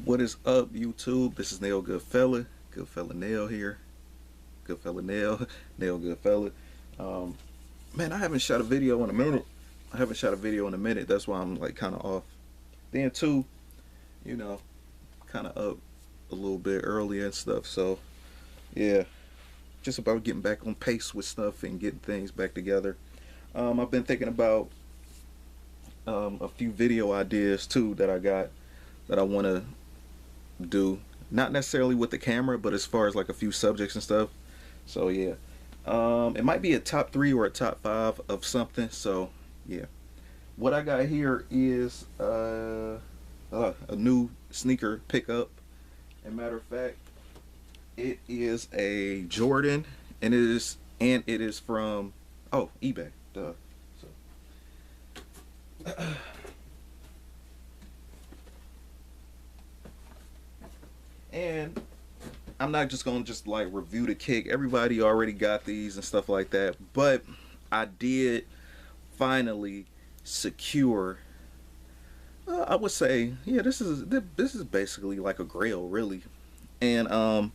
What is up, YouTube? This is Nail Goodfella. Goodfella Nail here. Goodfella Nail. Nail Goodfella. Um, Man, I haven't shot a video in a minute. That's why I'm like kind of off. Then too, you know, kind of up a little bit early and stuff. So yeah, just about getting back on pace with stuff and getting things back together. I've been thinking about a few video ideas too that I got that I want to do, not necessarily with the camera, but as far as like a few subjects and stuff. So yeah, it might be a top 3 or a top 5 of something. So yeah, what I got here is a new sneaker pickup. And matter of fact, it is a Jordan, and it is from eBay. Duh. So and I'm not just gonna like review the kick. Everybody already got these and stuff like that, but I did finally secure. I would say, yeah, this is basically like a Grail, really. And I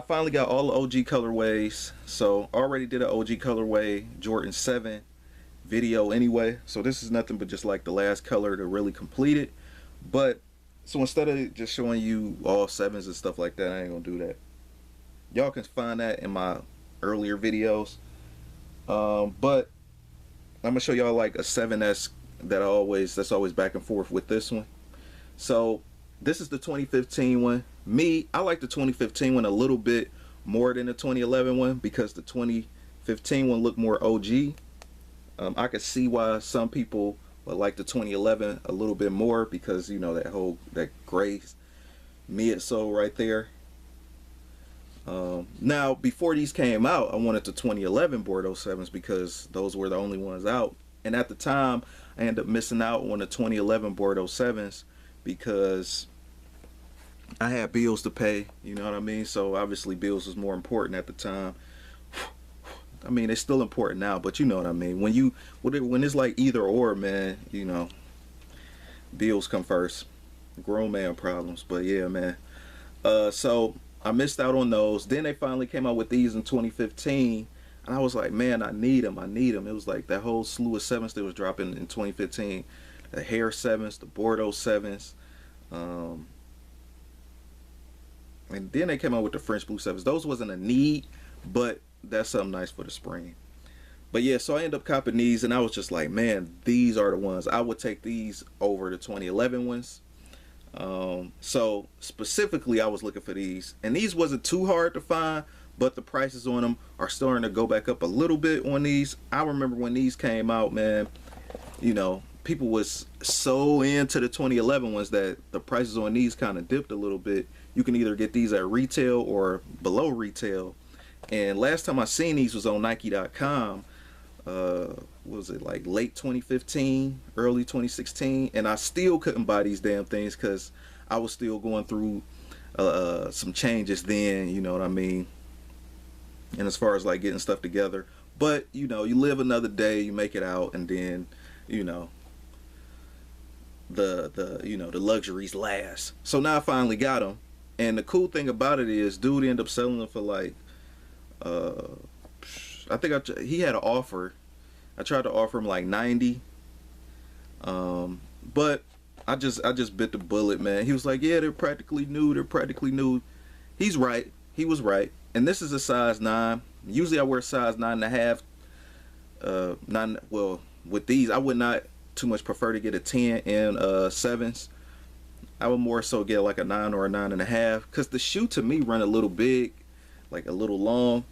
finally got all the OG colorways. So already did an OG colorway Jordan 7 video anyway. So this is nothing but just like the last color to really complete it. But so instead of just showing you all 7s and stuff like that, I ain't gonna do that. Y'all can find that in my earlier videos. But I'm gonna show y'all like a 7S that's always back and forth with this one. So this is the 2015 one. I like the 2015 one a little bit more than the 2011 one because the 2015 one looked more OG. I could see why some people would like the 2011 a little bit more because, you know, that gray midsole right there. Now before these came out, I wanted the 2011 Bordeaux 7s because those were the only ones out. And at the time, I ended up missing out on the 2011 Bordeaux 7s because I had bills to pay, you know what I mean? So obviously bills was more important at the time. I mean, it's still important now, but you know what I mean. When it's like either or, man, you know, bills come first. Grown man problems, but yeah, man. So I missed out on those. Then they finally came out with these in 2015. And I was like, man, I need them. It was like that whole slew of 7s that was dropping in 2015. The hair 7s, the Bordeaux 7s. And then they came out with the French blue 7s. Those wasn't a need, but that's something nice for the spring. But yeah, so I ended up copping these, and I was just like, man, these are the ones. I would take these over the 2011 ones. So specifically, I was looking for these. And these wasn't too hard to find, but the prices on them are starting to go back up a little bit on these. I remember when these came out, man, you know, people was so into the 2011 ones that the prices on these kind of dipped a little bit. You can either get these at retail or below retail. And last time I seen these was on Nike.com. Was it like late 2015, early 2016? And I still couldn't buy these damn things because I was still going through some changes then, you know what I mean? And as far as like getting stuff together, but you know, you live another day, you make it out, and then, you know, the luxuries last. So now I finally got them, and the cool thing about it is, dude ended up selling them for like, I think he had an offer. I tried to offer him like 90, but I just bit the bullet, man. He was like, yeah, they're practically new. He's right. He was right. And this is a size 9. Usually I wear size 9.5. 9. Well, with these, I would not too much prefer to get a 10 and 7s. I would more so get like a 9 or a 9.5 because the shoe to me run a little big, like a little long.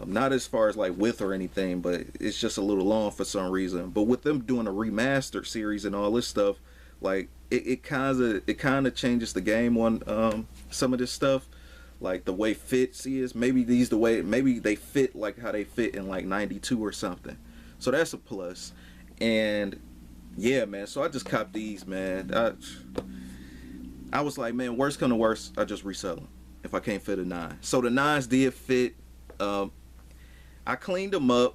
Not as far as like width or anything, but it's just a little long for some reason. But with them doing a remastered series and all this stuff, like it kind of changes the game on some of this stuff. Like the way fits is, maybe they fit like how they fit in like 92 or something. So that's a plus. And yeah, man, so I just copped these, man. I was like, man, worst come to worst, I just resell them if I can't fit a 9. So the 9s did fit. I cleaned them up,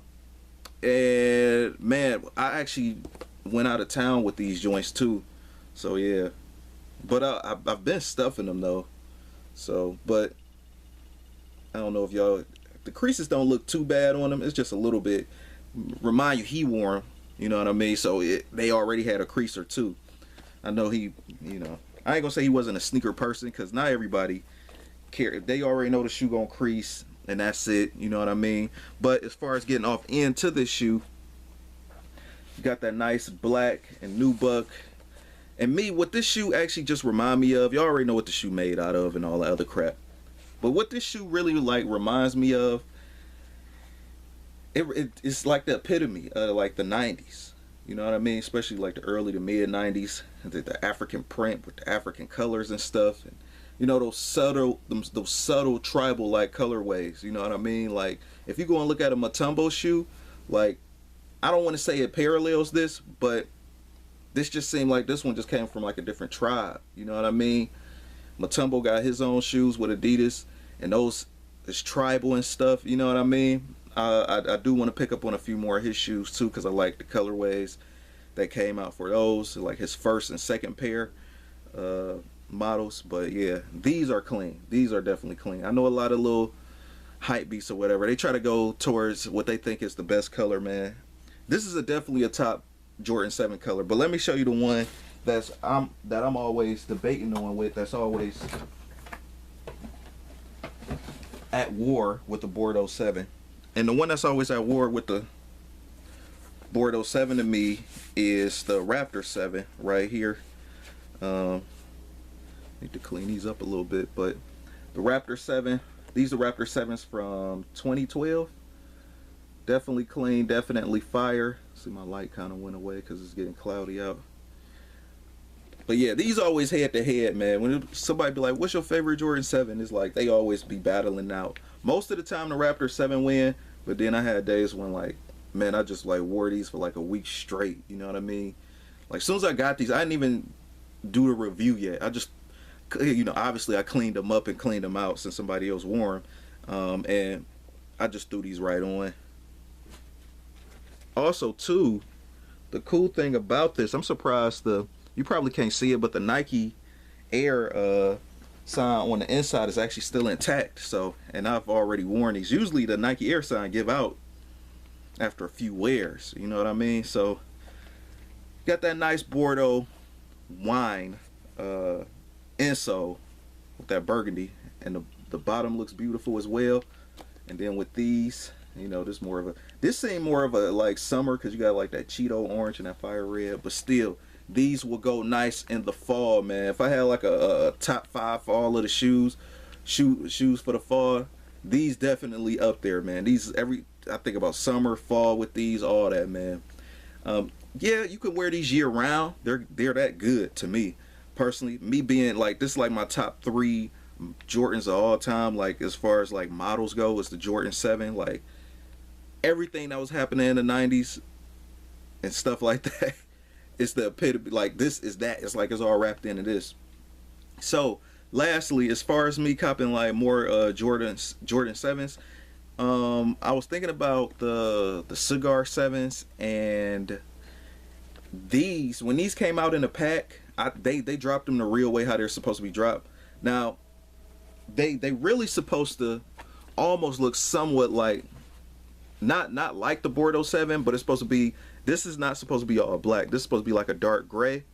and man, I actually went out of town with these joints too. So yeah, But I've been stuffing them though. So, but I don't know if y'all, the creases don't look too bad on them. It's just a little bit. Remind you, he wore them. You know what I mean? So they already had a crease or two. I know he, you know, I ain't gonna say he wasn't a sneaker person, because not everybody care. They already know the shoe gonna crease and that's it. You know what I mean? But as far as getting off into this shoe, you got that nice black and nubuck. And me, what this shoe actually just remind me of, y'all already know what the shoe made out of and all that other crap. But what this shoe really like reminds me of, it's like the epitome of like the 90s. You know what I mean? Especially like the early to mid 90s. The African print with the African colors and stuff. And you know, those subtle tribal like colorways. You know what I mean? Like if you go and look at a Mutombo shoe, like I don't want to say it parallels this, but this just seemed like this one just came from like a different tribe. You know what I mean? Mutombo got his own shoes with Adidas, and those is tribal and stuff. You know what I mean? I do want to pick up on a few more of his shoes too, because I like the colorways that came out for those, like his first and second pair models. But yeah, these are clean. These are definitely clean. I know a lot of little hype beasts or whatever, they try to go towards what they think is the best color, man. This is definitely a top Jordan 7 color. But let me show you the one that I'm always debating on with, that's always at war with the Bordeaux 7. And the one that's always at war with the Bordeaux 7 to me is the Raptor 7 right here. Need to clean these up a little bit, but the Raptor 7, these are Raptor 7s from 2012. Definitely clean, definitely fire. See, my light kind of went away because it's getting cloudy out. But yeah, these always head to head, man. When somebody be like, what's your favorite Jordan 7? It's like they always be battling out. Most of the time the Raptor 7 win, but then I had days when like, man, I just like wore these for like a week straight. You know what I mean? Like as soon as I got these, I didn't even do the review yet. I just, you know, obviously I cleaned them up and cleaned them out since somebody else wore them. And I just threw these right on. Also too, the cool thing about this, I'm surprised you probably can't see it, but the Nike Air sign on the inside is actually still intact. So, and I've already worn these. Usually the Nike Air sign give out after a few wears, you know what I mean? So got that nice Bordeaux wine insole with that burgundy, and the bottom looks beautiful as well. And then with these, you know, this seemed more of a like summer, because you got like that Cheeto orange and that fire red, but still these will go nice in the fall, man. If I had like a top 5 for all of the shoes for the fall, these definitely up there, man. These I think about summer, fall with these, all that, man. Yeah, you can wear these year round. They're that good to me personally. Me being like, this is like my top 3 Jordans of all time, like as far as like models go, is the Jordan 7. Like everything that was happening in the 90s and stuff like that, it's the epitome. Like this is that. It's like it's all wrapped into this. So lastly, as far as me copping like more Jordan 7s, I was thinking about the Cigar 7s, and these, when these came out in a pack, they dropped them the real way how they're supposed to be dropped. Now they really supposed to almost look somewhat like, not like the Bordeaux 7, but it's supposed to be, this is not supposed to be all black. This is supposed to be like a dark gray.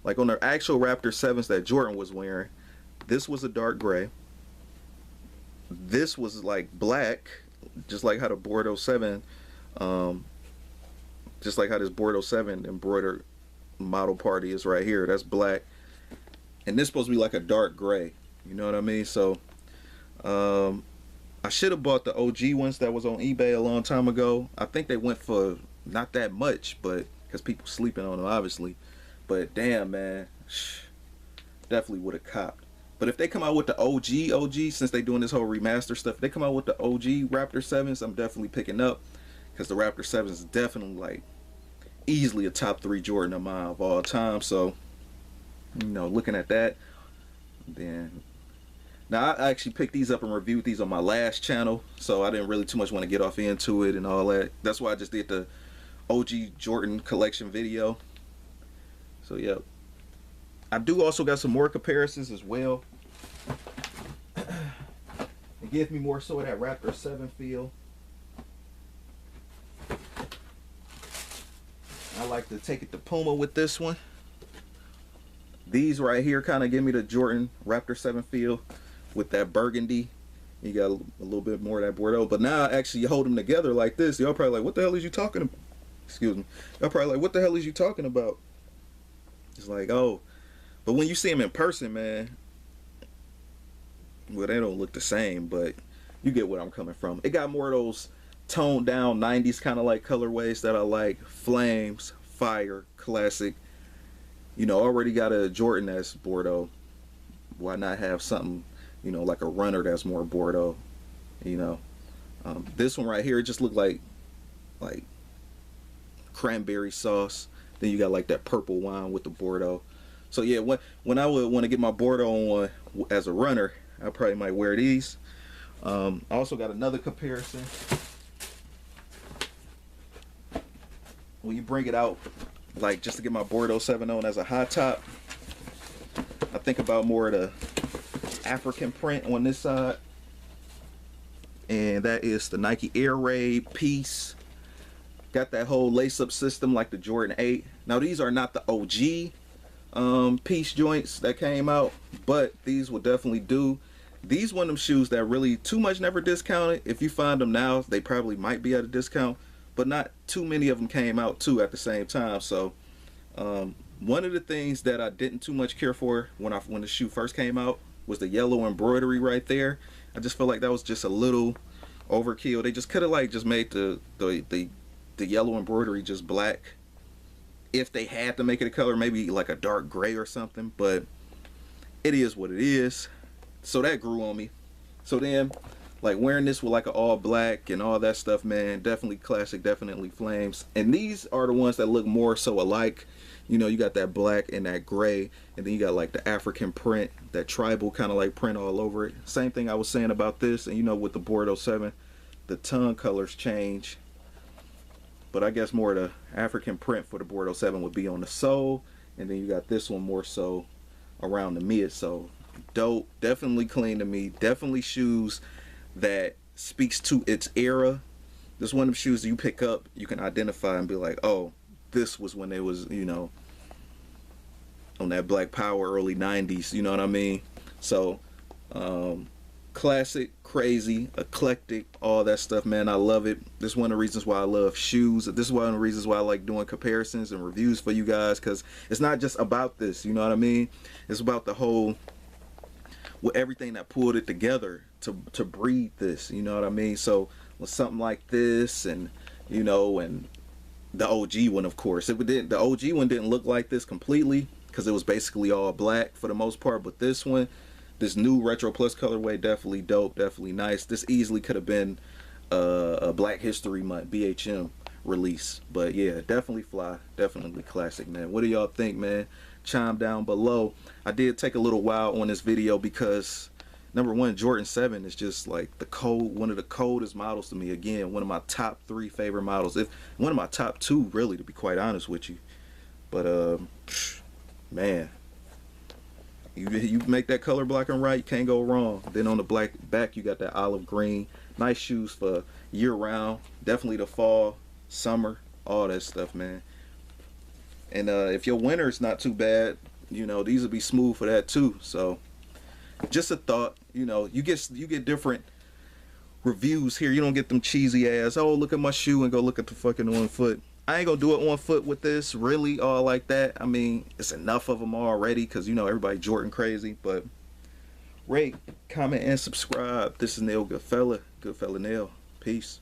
Like on their actual Raptor 7s that Jordan was wearing, this was a dark gray. This was like black, just like how the Bordeaux 7, just like how this Bordeaux 7 embroidered model party is right here. That's black. And this is supposed to be like a dark gray. You know what I mean? So, I should have bought the OG ones that was on eBay a long time ago. I think they went for not that much, but because people sleeping on them, obviously. But damn, man, definitely would have copped. But if they come out with the OG, since they doing this whole remaster stuff, if they come out with the OG Raptor 7s, I'm definitely picking up, because the Raptor 7s is definitely like easily a top 3 Jordan of mine of all time. So, you know, looking at that, then now I actually picked these up and reviewed these on my last channel, so I didn't really too much want to get off into it and all that. That's why I just did the OG Jordan collection video. So yeah, I do also got some more comparisons as well. It gives me more so of that Raptor 7 feel. I like to take it to Puma with this one. These right here kind of give me the Jordan Raptor 7 feel with that burgundy. You got a little bit more of that Bordeaux. But now actually you hold them together like this, y'all probably like, what the hell is you talking about? Excuse me. Y'all probably like, what the hell is you talking about? It's like, oh. But when you see them in person, man, well, they don't look the same, but you get what I'm coming from. It got more of those toned down 90s kind of like colorways that I like. Flames, fire, classic. You know, already got a Jordan that's Bordeaux. Why not have something, you know, like a runner that's more Bordeaux? You know, this one right here, it just looked like cranberry sauce. Then you got like that purple wine with the Bordeaux. So yeah, when I would want to get my Bordeaux on as a runner, I probably might wear these. I also got another comparison. When you bring it out, like just to get my Bordeaux 7 on as a high top, I think about more of the African print on this side. And that is the Nike Air Raid piece. Got that whole lace-up system like the Jordan 8. Now these are not the OG piece joints that came out, but these will definitely do. These one of them shoes that really too much never discounted. If you find them now, they probably might be at a discount, but not too many of them came out too at the same time. So one of the things that I didn't too much care for when the shoe first came out was the yellow embroidery right there. I just felt like that was just a little overkill. They just could have like just made the yellow embroidery just black. If they had to make it a color, maybe like a dark gray or something, but it is what it is. So that grew on me. So then, like wearing this with like an all black and all that stuff, man, definitely classic, definitely flames. And these are the ones that look more so alike. You know, you got that black and that gray, and then you got like the African print, that tribal kind of like print all over it. Same thing I was saying about this, and you know, with the Bordeaux 7, the tongue colors change. But I guess more of the African print for the Bordeaux 7 would be on the sole, and then you got this one more so around the mid. So dope, definitely clean to me, definitely shoes that speaks to its era. This one of the shoes that you pick up, you can identify and be like, oh, this was when they was, you know, on that Black Power early 90s, you know what I mean? So classic, crazy, eclectic, all that stuff, man. I love it. This is one of the reasons why I love shoes. This is one of the reasons why I like doing comparisons and reviews for you guys, because it's not just about this, you know what I mean? It's about the whole, with everything that pulled it together to breed this, you know what I mean? So with something like this, and you know, and the OG one, of course, the OG one didn't look like this completely because it was basically all black for the most part, but this one, this new Retro Plus colorway, definitely dope, definitely nice. This easily could have been a Black History Month BHM release, but yeah, definitely fly, definitely classic, man. What do y'all think, man? Chime down below. I did take a little while on this video because number one, Jordan 7 is just like one of the coldest models to me. Again, one of my top 3 favorite models, if one of my top 2 really, to be quite honest with you. But man, you make that color black and white, you can't go wrong. Then on the black back, you got that olive green. Nice shoes for year round, definitely the fall, summer, all that stuff, man. And if your winter's not too bad, you know, these will be smooth for that too. So just a thought, you know, you get different reviews here. You don't get them cheesy ass, oh, look at my shoe and go look at the fucking on foot. I ain't gonna do it on foot with this, really, all like that. I mean, it's enough of them already because, you know, everybody Jordan crazy. But rate, comment, and subscribe. This is Nail Goodfella Nail. Peace.